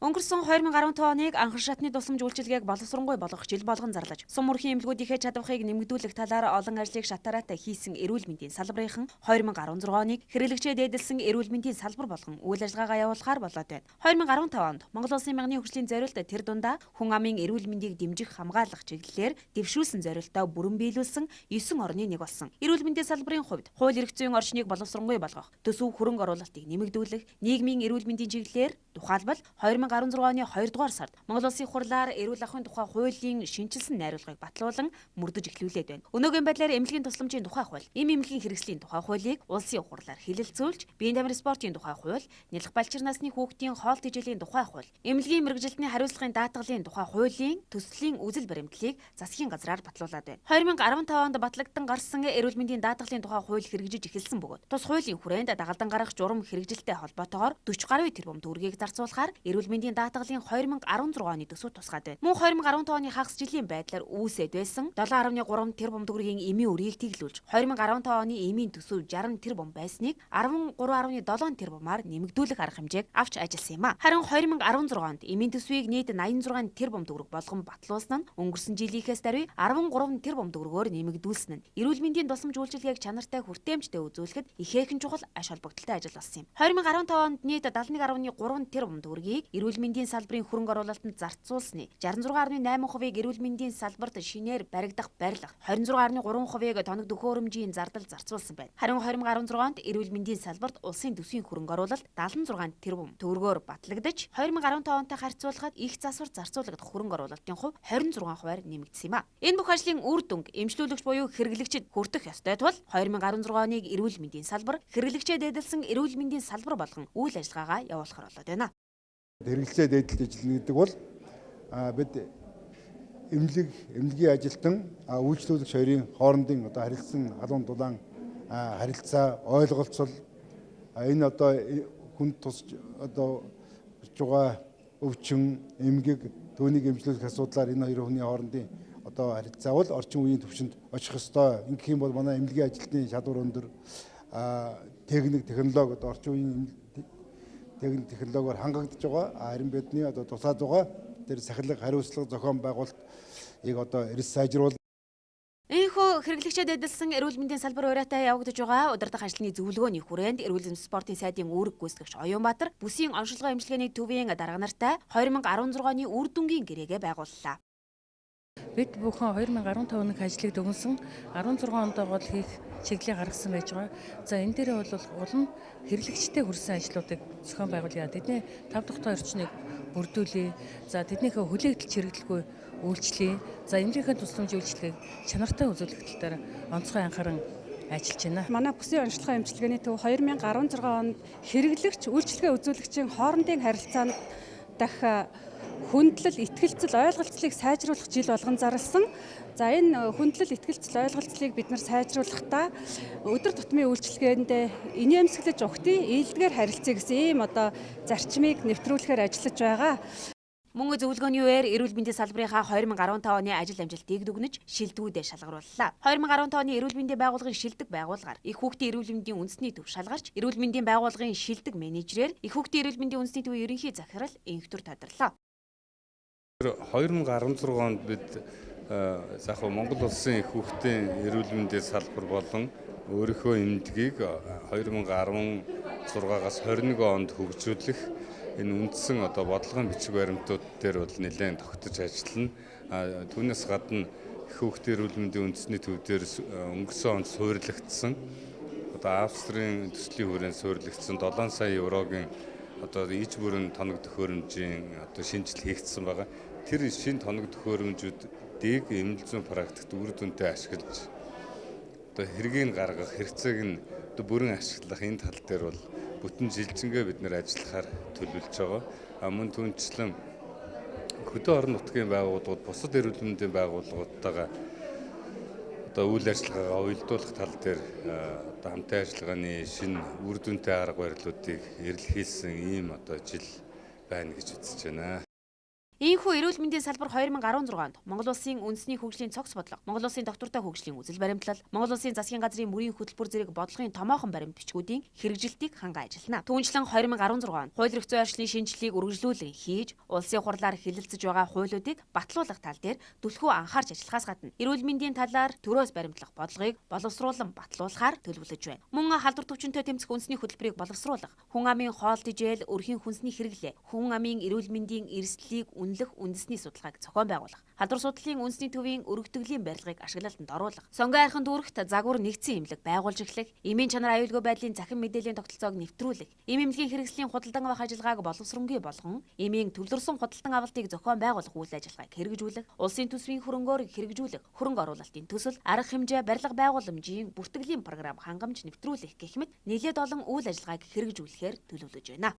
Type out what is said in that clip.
Өнгөрсөн 2015 оныг анхан шатны тусламж үйлчилгээг боловсронгуй болгох жил болгон зарлаж, сум мөрхийн эмнэлгүүдийнхээ чадварыг нэмэгдүүлэх талаар олон ажлыг шатараатай хийсэн эрүүл мэндийн салбарынхан 2016 оныг хэрэглэгчээ дээдэлсэн эрүүл мэндийн салбар болгон үйл ажиллагаагаа явуулахаар болоод байна. 2015 онд Монгол Улсын мянганы хөгжлийн зорилт тэр дундаа хүн амын эрүүл мэндийг дэмжих хамгаалах чиглэлээр дэвшүүлсэн зорилтоо бүрэн биелүүлсэн 9 орны нэг болсон. Эрүүл мэндийн салбарын хувьд хууль эрх зүйн орчныг боловсронгуй болгох, төсөв хөрөнгө оруулалтыг нэмэгдүүлэх, нийгмийн эрүүл мэндийн чиглэлээр тухайлбал 2016 оны 2 дугаар сард Монгол Улсын хурлаар эрүүл ахуйн тухай хуулийн шинжилсэн найруулгыг батлуулан мөрдөж эхлүүлээд байна. Өнөөгийн байдлаар эмнэлгийн тусламжийн тухай хууль, эмнэлгийн хэрэгслийн тухай хуулийг улсын хурлаар хэлэлцүүлж, биеийн тамирын спортын тухай хууль, нялх балчир насны хүүхдийн хоол тэжээлийн тухай хууль, эмнэлгийн мэргэжилтний хариуцлагын даатгалын тухай хуулийн төслийн үзэл баримтлалыг засгийн газраар батлуулад байна. 2015 онд батлагдсан гарсан эрүүл мэндийн даатгалын тухай хууль хэрэгжиж эхэлсэн бөгөөд тус хуулийн хүрээнд дагалдан гарах журам хэрэгжилтэй холбоотойгоор 40 гаруй тэрбум төгрөгийг зарцуулахаар эрүүл мэндийн даатгалын 2016 оны төсөв тусгаад байна. Мөн 2015 оны хагас жилийн байдлаар үүсэт байсан 7.3 тэрбум төгрөгийн эмийн үрийг тэглүүлж 2015 оны эмийн төсөв 60 тэрбум байсныг 13.7 тэрбумаар нэмэгдүүлэх арга хэмжээг авч ажилласан юм а. Харин 2016 онд эмийн төсвийг нийт 86 тэрбум төгрөг болгон батлуулсан нь өнгөрсөн жилийнхээс даруй 13 тэрбум төгрөгөөр нэмэгдүүлсэн нь эрүүл мэндийн тусламж үйлчилгээг чанартай хүртээмжтэй үзүүлэхэд ихээхэн чухал аш холбогдолтой ажил болсон юм. 2015 онд нийт 71.3 тэрбум төгрөгийг эрүүл мэндийн салбарын хөрөнгө оруулалтанд зарцуулсны 66.8%-ийг эрүүл мэндийн салбарт шинээр баригдах барилга, 26.3%-ийг тоног төхөөрөмжийн зардал зарцуулсан байна. Харин 2016 онд эрүүл мэндийн салбарт улсын төсвийн хөрөнгө оруулалт 76 тэрбум төгрөгөөр батлагдаж 2015 онтой харьцуулахад их засвар зарцуулагдах хөрөнгө оруулалтын хувь 26%-аар нэмэгдсэн юм а. Энэ бүх ажлын үр дүнг эмчлүүлэгч буюу хэрэглэгчид хүртэх ёстой тул 2016 оныг эрүүл мэндийн салбар хэрэглэгчээ дээдэлсэн эрүүл мэндийн салбар болгон үйл ажиллагаагаа явуулахар болоод байна. Хэрэглэгчээ дээдэлт ажиллана гэдэг бол бид эмнэлгийн ажилтан үйлчлүүлэгч хоёрын хоорондын харилцсан халуун дулаан харилцаа ойлголцол энэ хүнд тусч байгаа өвчин эмгэг түүнийг эмчлүүлэх асуудлаар энэ хоёр хүний хоорондын харилцаа бол орчин үеийн түвшинд очих ёстой. Ингэх юм бол манай эмнэлгийн ажилтны чадвар өндөр техник технологи орчин үеийн техник технологиор хангагдж байгаа. Харин бидний тусаад байгаа тэр сахилга хариуцлага зохион байгуулалтыг эрс сайжруулах. Ийхүү хэрэглэгчээ дээдэлсэн эрүүл мэндийн салбар ураатай явагдаж байгаа удирдах ажлын зөвлөгөөний хүрээнд эрүүл мэндийн спортын сайдын үүрэг гүйцэтгэгч Оюунбаатар бүсийн онцлогоо эмчилгээний төвийн дарга нартай 2016 оны үр дүнгийн гэрээгээ байгууллаа. Бид бүхэн 2015 оны ажлыг дүгнсэн 16 онд гол хийх чиглэлийг гаргасан байж байгаа. За энэ дээр бол улам хэрэглэгчтэй хүрсэн ажлуудыг зохион байгуулъя. Тэдний 5 дахь орчныг бүрдүүлье. За тэднийхээ хүлээгдэл чирэгдэлгүй үйлчлэе. За эмнэлгийн тусламж үйлчлэгийг чанартай үзүүлэх тал дээр онцгой анхааран ажиллаж байна. Манай бүсийн онцлогоо эмчилгээний төв 2016 онд хэрэглэгч үйлчлэгээ үзүүлэгчийн хоорондын харилцаанд дахь хүндлэл, итгэлцэл, ойлголцлыг сайжруулах жил болгон зарласан. За энэ хүндлэл, итгэлцэл, ойлголцлыг бид нар сайжруулахдаа өдөр тутмын үйлчилгээнд инээмсэглэж өгтий, ээлдгээр харилцъя гэсэн ийм зарчмыг нэвтрүүлэхээр ажиллаж байгаа. Мөн зөвлөгөөний үеэр эрүүл мэндийн салбарынхаа 2015 оны ажил амжилтыг дүгнэж шилдэгүүдэд шалгарууллаа. 2015 оны эрүүл мэндийн байгууллагын шилдэг байгууллагаар их хүүхдийн эрүүл мэндийн үндэсний төв шалгарч, эрүүл мэндийн байгууллагын шилдэг менежерээр их хүүхдийн эрүүл мэндийн үндэсний төвийн ерөнхий захирал инхтүр тодорлоо. 2016 онд бид Монгол улсын их хүүхдийн эрүүл мэндийн салбар болон өөрийнхөө эмнэлгийг 2016-аас 21 онд хөгжүүлэх энэ үндсэн бодлогын бичиг баримтууд дээр бол нэлээд тогтож ажиллана. Түүнээс гадна их хүүхдийн эрүүл мэндийн үндэсний төв дээр өнгөрсөн онд суурилагдсан Австрийн төслийн хүрээнд суурилагдсан 7 сая еврогийн иж бүрэн тоног төхөөрөмжийн шинжил хийгдсэн байгаа. Тэр шинэ тоног төхөөрөмжүүдийг эмнэлэг зүйн практикт үр дүнтэй ашиглаж хэргийг гаргах, хэрэгцээг нь бүрэн ашиглах энэ тал дээр бол бүтэн жилжингээ бид нэр ажиллахаар төлөвлөж байгаа. Мөн түүнчлэн хөдөө орон нутгийн байгууллагууд, бусад эрүүл мэндийн байгууллагуудтайгаа үйл ажиллагаагаа уялдуулах тал дээр хамтын ажиллагааны шинэ үр дүнтэй арга барилуудыг эрэлхийлсэн ийм жил байна гэж үзэж байна. Ийхүү эрүүл мэндийн салбар 2016 онд Монгол Улсын үндэсний хөгжлийн цогц бодлого, Монгол Улсын доктортой хөгжлийн үзэл баримтлал, Монгол Улсын засгийн газрын мөрийн хөтөлбөр зэрэг бодлогын томоохон баримт бичгүүдийн хэрэгжилтийг ханган ажиллана. Түүнчлэн 2016 онд хууль эрх зүйн орчны шинжилгээг үргэлжлүүлэн хийж, улсын хурлаар хэлэлцэж байгаа хуулиудыг батлуулах тал дээр түлхүү анхаарч ажиллахаас гадна эрүүл мэндийн талаар төрөөс баримтлах бодлогыг боловсруулан батлуулахаар төлөвлөж байна. Мөн халдвар төвчөнтэй тэмцэх үндэсний хөтөлбөрийг боловсруулах, хүн амын хоол тэжээл, өрхийн хүнсний хэрэглээ, хүн амын эрүүл мэндийн эрсдлийг үнэлэх үндэсний судалгааг зохион байгуулах, халдвар судлалын үндэсний төвийн өргөтгөлийн барилгыг ашиглалтанд оруулах, сонгон айрхан дүүрэгт загвар нэгдсэн эмнэлэг байгуулж эхлэх, эмийн чанар аюулгүй байдлын захин мэдээллийн тогтолцоог нэвтрүүлэх, эм эмнэлгийн хэрэгслийн худалдан авах ажиллагааг боловсронгүй болгон, эмийн төвлөрсөн худалдан авалтыг зохион байгуулах үйл ажиллагааг хэрэгжүүлэх, улсын төсвийн хөрөнгөөр хэрэгжүүлэх, хөрөнгө оруулалтын төсөл, арга хэмжээ, барилга байгууламжийн бүртгэлийн програм хангамж нэвтрүүлэх гэх мэт нэлээд олон үйл ажиллагааг хэрэгжүүлэхээр төлөвлөж байна.